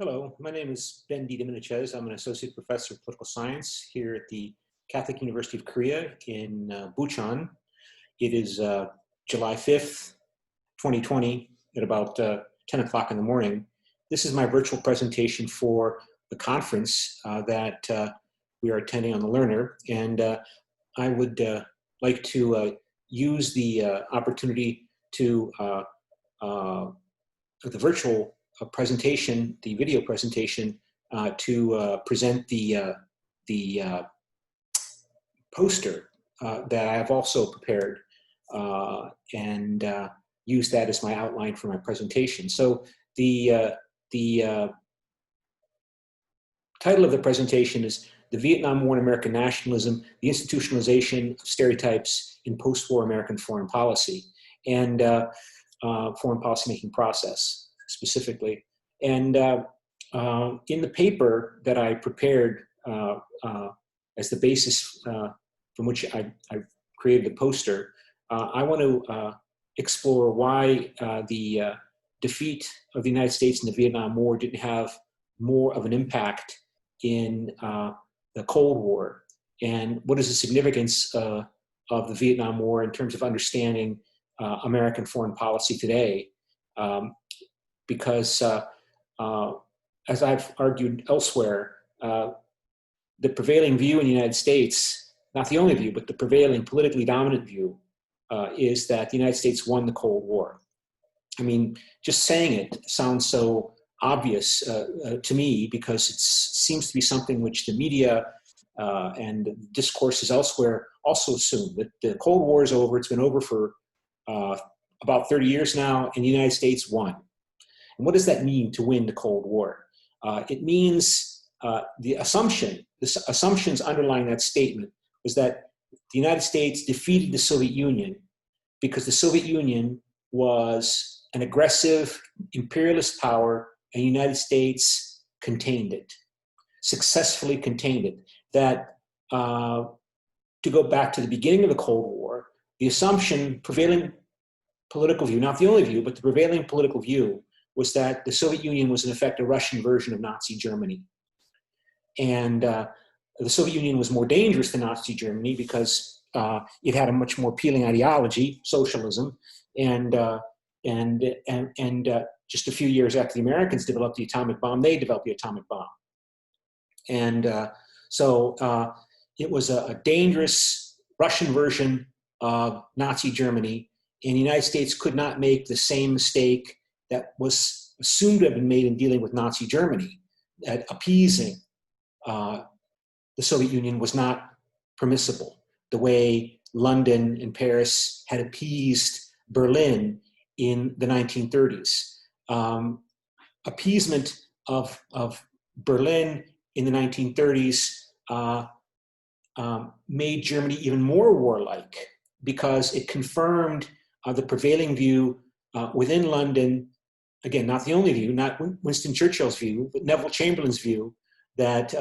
Hello, my name is Ben D. Dominichez. I'm an associate professor of political science here at the Catholic University of Korea in Bucheon. It is July 5th, 2020 at about 10 o'clock in the morning. This is my virtual presentation for the conference that we are attending on the Learner. And I would like to use the opportunity to, the virtual presentation, the video presentation, to present the poster that I have also prepared and use that as my outline for my presentation. So the title of the presentation is The Vietnam War and American Nationalism, the Institutionalization of Stereotypes in Post-War American Foreign Policy and Foreign Policymaking Process specifically. And in the paper that I prepared as the basis from which I created the poster, I want to explore why the defeat of the United States in the Vietnam War didn't have more of an impact in the Cold War, and what is the significance of the Vietnam War in terms of understanding American foreign policy today. Because as I've argued elsewhere, the prevailing view in the United States, not the only view, but the prevailing politically dominant view is that the United States won the Cold War. I mean, just saying it sounds so obvious to me because it seems to be something which the media and discourses elsewhere also assume, that the Cold War is over. It's been over for about 30 years now, and the United States won. And what does that mean to win the Cold War? It means the assumptions underlying that statement was that the United States defeated the Soviet Union because the Soviet Union was an aggressive imperialist power, and the United States contained it, successfully contained it. That, to go back to the beginning of the Cold War, the assumption, prevailing political view, not the only view, but the prevailing political view was that the Soviet Union was in effect a Russian version of Nazi Germany. And the Soviet Union was more dangerous than Nazi Germany because it had a much more appealing ideology, socialism, and just a few years after the Americans developed the atomic bomb, they developed the atomic bomb. And so it was a dangerous Russian version of Nazi Germany, and the United States could not make the same mistake that was assumed to have been made in dealing with Nazi Germany, that appeasing the Soviet Union was not permissible, the way London and Paris had appeased Berlin in the 1930s. Appeasement of Berlin in the 1930s made Germany even more warlike because it confirmed the prevailing view within London, again, not the only view, not Winston Churchill's view, but Neville Chamberlain's view, that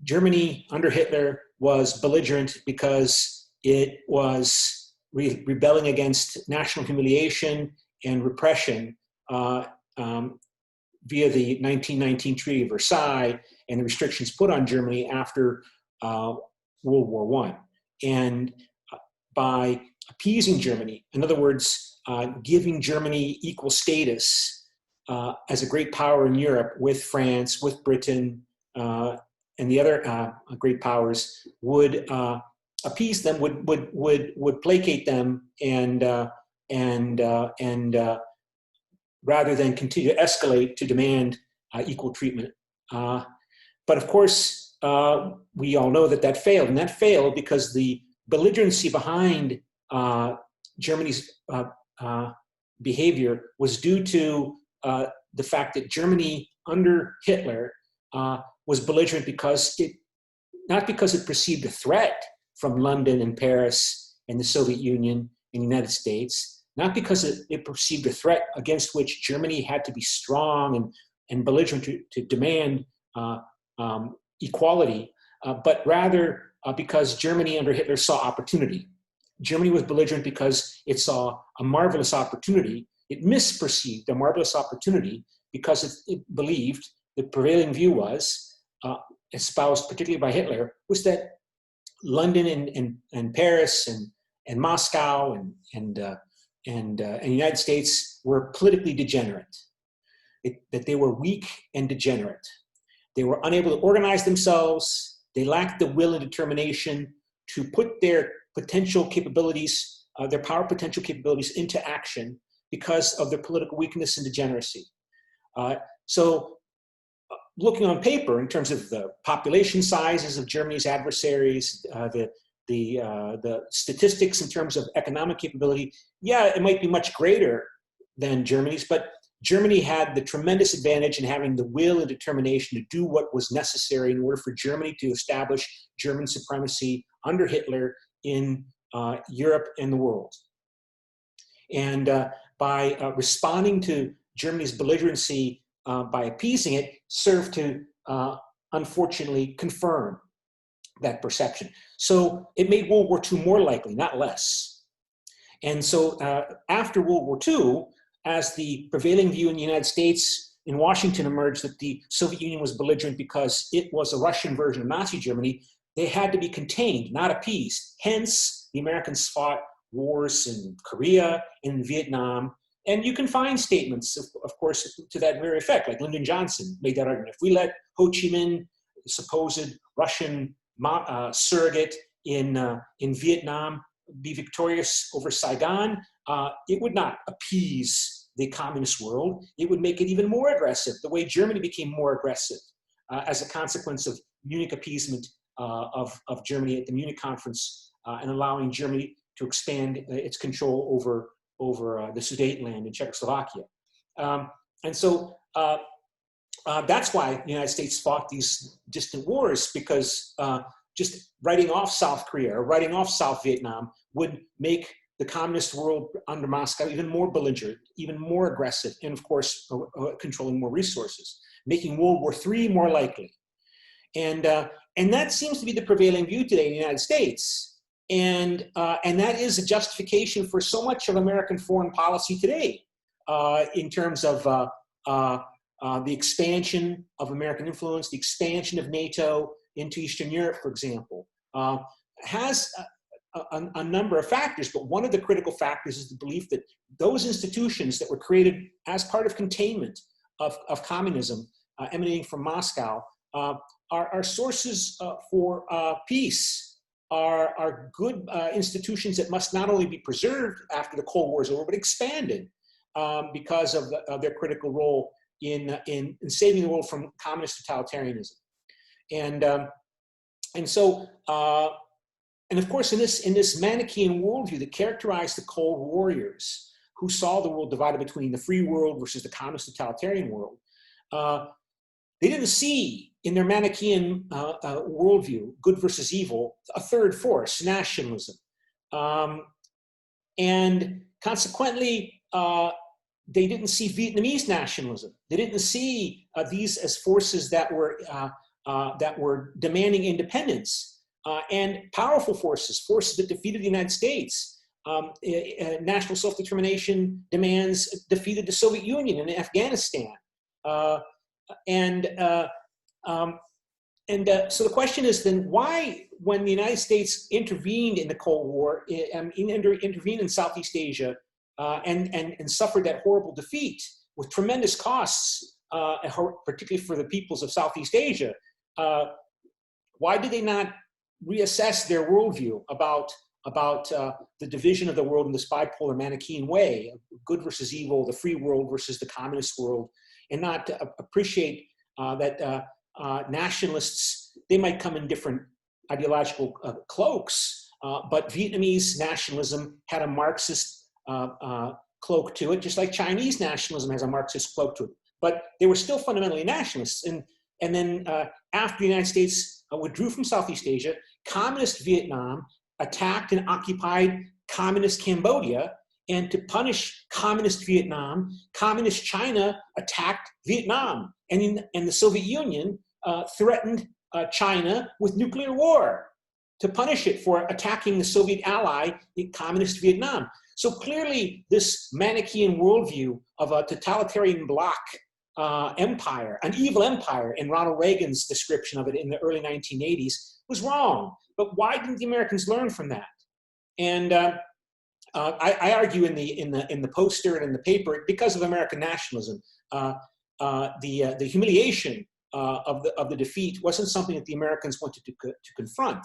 Germany under Hitler was belligerent because it was rebelling against national humiliation and repression via the 1919 Treaty of Versailles and the restrictions put on Germany after World War I. And by appeasing Germany, in other words, giving Germany equal status as a great power in Europe with France, with Britain, and the other great powers, would appease them, would placate them, and rather than continue to escalate to demand equal treatment. But of course, we all know that failed, and that failed because the belligerency behind Germany's behavior was due to the fact that Germany under Hitler was belligerent because not because it perceived a threat from London and Paris and the Soviet Union and the United States, not because it perceived a threat against which Germany had to be strong and belligerent to demand equality, but rather because Germany under Hitler saw opportunity. Germany was belligerent because it saw a marvelous opportunity. It misperceived a marvelous opportunity because it believed, the prevailing view was, espoused particularly by Hitler, was that London and Paris and Moscow and the United States were politically degenerate, that they were weak and degenerate. They were unable to organize themselves. They lacked the will and determination to put their potential capabilities, their power potential capabilities into action because of their political weakness and degeneracy. So looking on paper in terms of the population sizes of Germany's adversaries, the statistics in terms of economic capability, yeah, it might be much greater than Germany's, but Germany had the tremendous advantage in having the will and determination to do what was necessary in order for Germany to establish German supremacy under Hitler in Europe and the world. And by responding to Germany's belligerency, by appeasing it, served to unfortunately confirm that perception. So it made World War II more likely, not less. And so after World War II, as the prevailing view in the United States, in Washington emerged that the Soviet Union was belligerent because it was a Russian version of Nazi Germany, they had to be contained, not appeased. Hence, the Americans fought wars in Korea and in Vietnam. And you can find statements, of course, to that very effect, like Lyndon Johnson made that argument. If we let Ho Chi Minh, the supposed Russian surrogate in Vietnam, be victorious over Saigon, it would not appease the communist world. It would make it even more aggressive, the way Germany became more aggressive as a consequence of Munich appeasement of Germany at the Munich conference and allowing Germany to expand its control over the Sudetenland in Czechoslovakia. And so that's why the United States fought these distant wars, because just writing off South Korea or writing off South Vietnam would make the communist world under Moscow even more belligerent, even more aggressive, and of course, controlling more resources, making World War III more likely. And that seems to be the prevailing view today in the United States. And that is a justification for so much of American foreign policy today in terms of the expansion of American influence, the expansion of NATO into Eastern Europe, for example, has a number of factors, but one of the critical factors is the belief that those institutions that were created as part of containment of communism emanating from Moscow are sources for peace, are good institutions that must not only be preserved after the Cold War is over, but expanded because of their critical role in saving the world from communist totalitarianism. And so, and of course, in this Manichaean worldview that characterized the Cold Warriors, who saw the world divided between the free world versus the communist totalitarian world, they didn't see in their Manichaean worldview, good versus evil, a third force, nationalism. And consequently, they didn't see Vietnamese nationalism. They didn't see these as forces that were demanding independence and powerful forces that defeated the United States. National self-determination demands defeated the Soviet Union and Afghanistan. So the question is then, why, when the United States intervened in the Cold War, intervened in Southeast Asia, and suffered that horrible defeat with tremendous costs, particularly for the peoples of Southeast Asia, why did they not reassess their worldview about the division of the world in this bipolar Manichaean way, good versus evil, the free world versus the communist world, and not appreciate that nationalists, they might come in different ideological cloaks, but Vietnamese nationalism had a Marxist cloak to it, just like Chinese nationalism has a Marxist cloak to it. But they were still fundamentally nationalists. And then after the United States withdrew from Southeast Asia, communist Vietnam attacked and occupied communist Cambodia. And to punish communist Vietnam, communist China attacked Vietnam. And the Soviet Union threatened China with nuclear war to punish it for attacking the Soviet ally in communist Vietnam. So clearly, this Manichaean worldview of a totalitarian bloc empire, an evil empire, in Ronald Reagan's description of it in the early 1980s, was wrong. But why didn't the Americans learn from that? And I argue in the poster and in the paper, because of American nationalism, the humiliation of the defeat wasn't something that the Americans wanted to confront,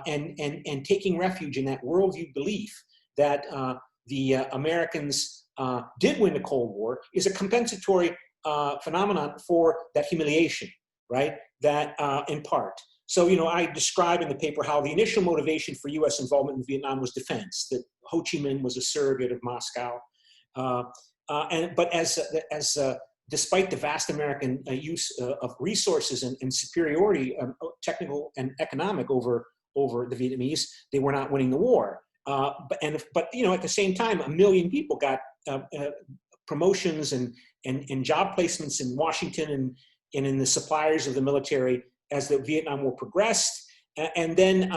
and taking refuge in that worldview belief that the Americans did win the Cold War is a compensatory phenomenon for that humiliation, right? That in part. So, I describe in the paper how the initial motivation for U.S. involvement in Vietnam was defense, that Ho Chi Minh was a surrogate of Moscow. But despite the vast American use of resources and superiority, technical and economic, over the Vietnamese, they were not winning the war. But at the same time, 1 million people got promotions and job placements in Washington and in the suppliers of the military as the Vietnam War progressed. And then,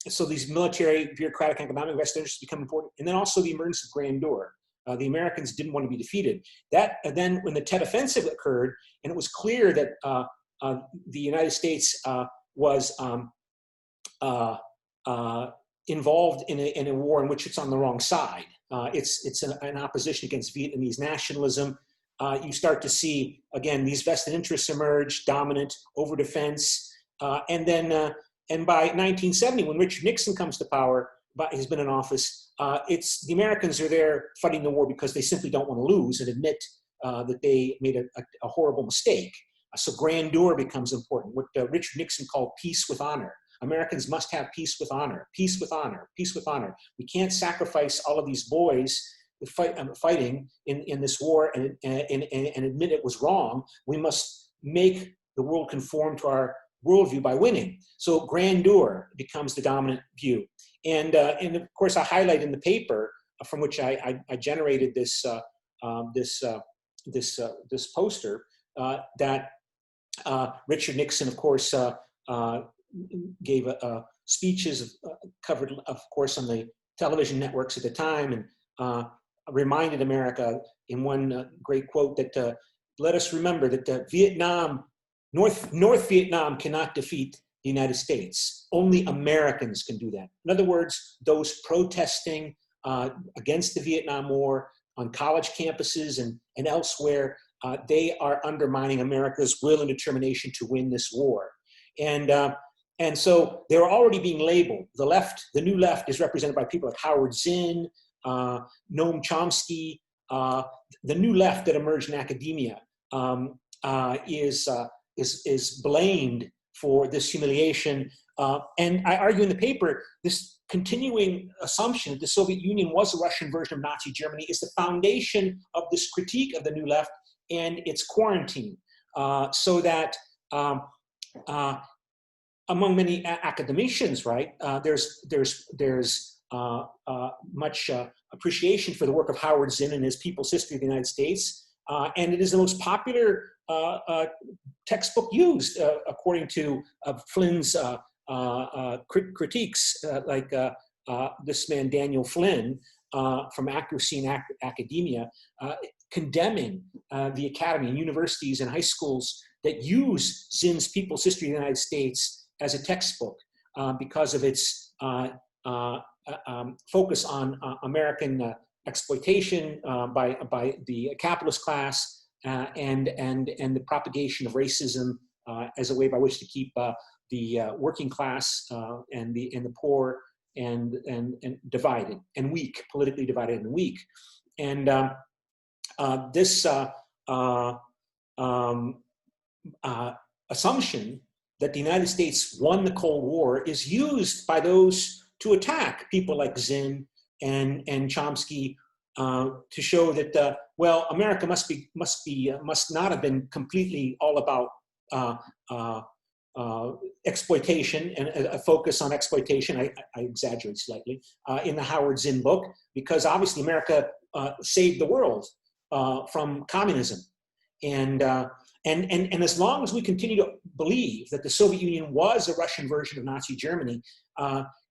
so these military, bureaucratic, economic vested interests become important. And then also the emergence of grandeur. The Americans didn't want to be defeated. Then when the Tet Offensive occurred, and it was clear that the United States was involved in a war in which it's on the wrong side. It's an opposition against Vietnamese nationalism. You start to see, again, these vested interests emerge, dominant, over defense. And by 1970, when Richard Nixon comes to power, he's been in office, the Americans are there fighting the war because they simply don't want to lose and admit that they made a horrible mistake. So grandeur becomes important, what Richard Nixon called peace with honor. Americans must have peace with honor, peace with honor, peace with honor. We can't sacrifice all of these boys fighting in this war and admit it was wrong. We must make the world conform to our worldview by winning. So grandeur becomes the dominant view. And of course, I highlight in the paper from which I generated this poster that Richard Nixon, of course, gave speeches covered, of course, on the television networks at the time, and reminded America in one great quote that let us remember that North Vietnam cannot defeat the United States. Only Americans can do that. In other words, those protesting against the Vietnam War on college campuses and elsewhere, they are undermining America's will and determination to win this war. And so they're already being labeled. The left, the new left, is represented by people like Howard Zinn, Noam Chomsky. The new left that emerged in academia is blamed for this humiliation. And I argue in the paper, this continuing assumption that the Soviet Union was a Russian version of Nazi Germany is the foundation of this critique of the new left and its quarantine. So that among many academicians, right, there's much appreciation for the work of Howard Zinn and his People's History of the United States. And it is the most popular textbook used, according to Flynn's critiques, like this man, Daniel Flynn, from Accuracy in Academia, condemning the academy and universities and high schools that use Zinn's People's History of the United States as a textbook because of its focus on American exploitation by the capitalist class and the propagation of racism as a way by which to keep the working class and the poor and divided and weak, politically divided and weak. And this assumption that the United States won the Cold War is used by those to attack people like Zinn and Chomsky to show that well, America must not have been completely all about exploitation and a focus on exploitation. I exaggerate slightly in the Howard Zinn book, because obviously America saved the world from communism, and as long as we continue to believe that the Soviet Union was a Russian version of Nazi Germany,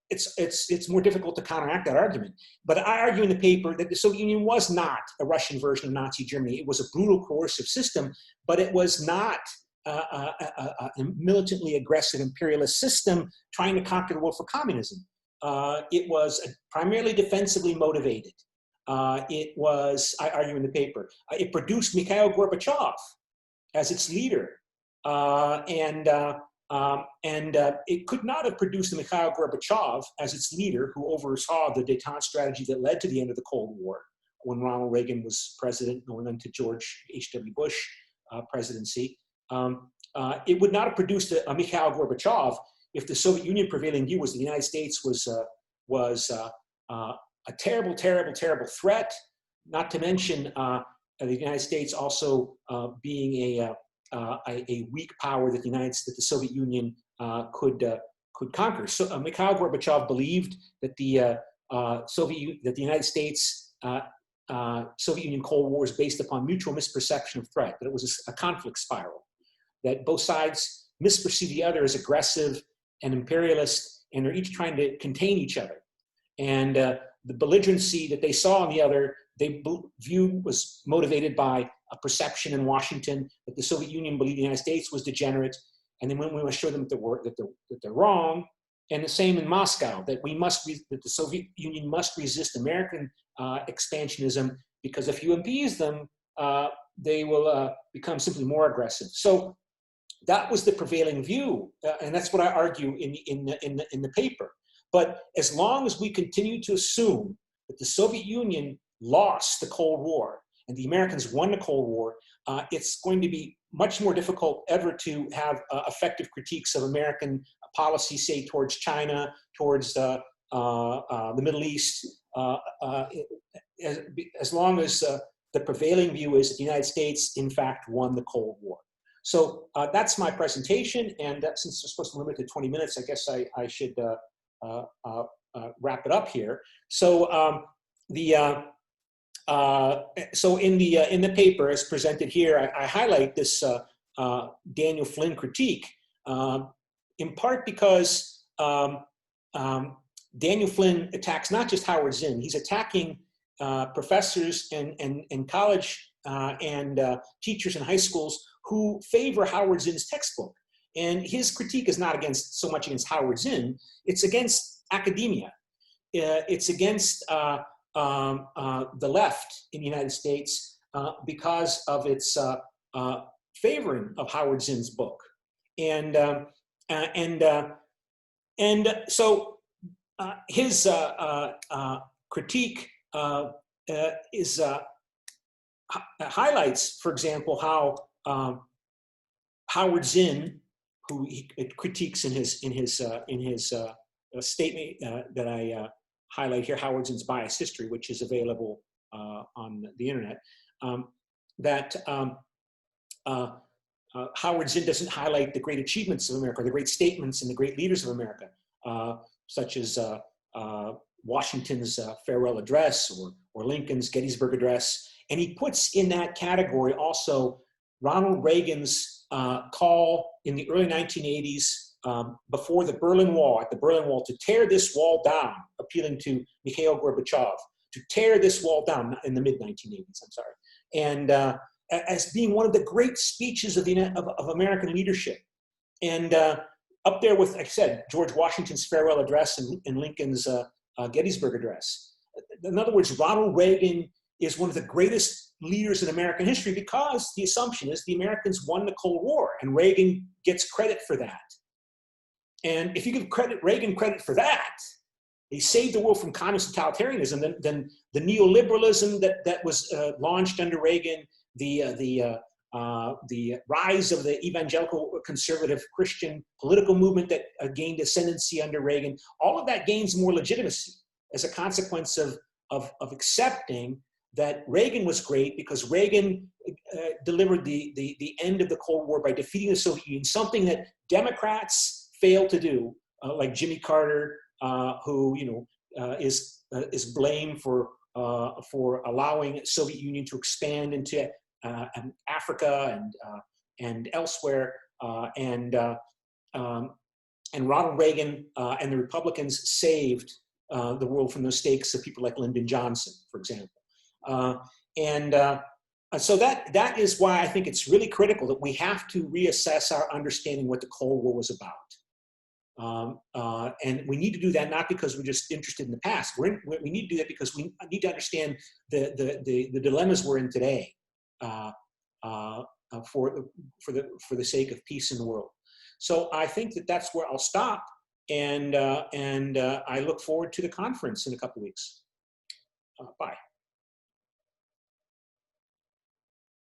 it's more difficult to counteract that argument. But I argue in the paper that the Soviet Union was not a Russian version of Nazi Germany. It was a brutal, coercive system, but it was not a militantly aggressive imperialist system trying to conquer the world for communism. It was primarily defensively motivated. It was, I argue in the paper, it produced Mikhail Gorbachev as its leader. It could not have produced the Mikhail Gorbachev as its leader, who oversaw the détente strategy that led to the end of the Cold War when Ronald Reagan was president, going into George H.W. Bush presidency. It would not have produced a Mikhail Gorbachev if the Soviet Union prevailing view was the United States was a terrible, terrible, terrible threat, not to mention the United States also being a weak power that the Soviet Union could conquer. So Mikhail Gorbachev believed that the United States Soviet Union Cold War was based upon mutual misperception of threat, that it was a conflict spiral, that both sides misperceive the other as aggressive and imperialist, and are each trying to contain each other. And the belligerency that they saw in the other, they viewed was motivated by a perception in Washington that the Soviet Union believed the United States was degenerate, and then when we must show them that they're wrong. And the same in Moscow, that the Soviet Union must resist American expansionism, because if you appease them, they will become simply more aggressive. So that was the prevailing view, and that's what I argue in the paper. But as long as we continue to assume that the Soviet Union lost the Cold War and the Americans won the Cold War, it's going to be much more difficult ever to have effective critiques of American policy, say, towards China, towards the Middle East, as long as the prevailing view is that the United States, in fact, won the Cold War. So that's my presentation, and since we're supposed to limit it to 20 minutes, I guess I should wrap it up here. So so in the paper as presented here, I highlight this Daniel Flynn critique, in part because Daniel Flynn attacks not just Howard Zinn, he's attacking professors and college and teachers in high schools who favor Howard Zinn's textbook. And his critique is not so much against Howard Zinn, it's against academia. It's against the left in the United States because of its favoring of Howard Zinn's book. And so his critique highlights, for example, how Howard Zinn, who he critiques in his statement that I highlight here, Howard Zinn's Biased History, which is available on the internet, that Howard Zinn doesn't highlight the great achievements of America, the great statements and the great leaders of America, such as Washington's farewell address or Lincoln's Gettysburg Address. And he puts in that category also Ronald Reagan's call in the early 1980s before at the Berlin Wall, to tear this wall down, appealing to Mikhail Gorbachev, to tear this wall down in the mid-1980s, I'm sorry. And as being one of the great speeches of American leadership. And up there with, like I said, George Washington's farewell address and Lincoln's Gettysburg Address. In other words, Ronald Reagan is one of the greatest leaders in American history because the assumption is the Americans won the Cold War, and Reagan gets credit for that. And if you give Reagan credit for that, he saved the world from communist totalitarianism, then the neoliberalism that was launched under Reagan, the rise of the evangelical conservative Christian political movement that gained ascendancy under Reagan, all of that gains more legitimacy as a consequence of accepting that Reagan was great because Reagan delivered the end of the Cold War by defeating the Soviet Union, something that Democrats failed to do, like Jimmy Carter, who is blamed for allowing the Soviet Union to expand into Africa and elsewhere, and And Ronald Reagan and the Republicans saved the world from the mistakes of people like Lyndon Johnson, for example. So that is why I think it's really critical that we have to reassess our understanding what the Cold War was about. And we need to do that not because we're just interested in the past. We need to do that because we need to understand the dilemmas we're in today for the sake of peace in the world. So I think that that's where I'll stop, and I look forward to the conference in a couple of weeks. Bye.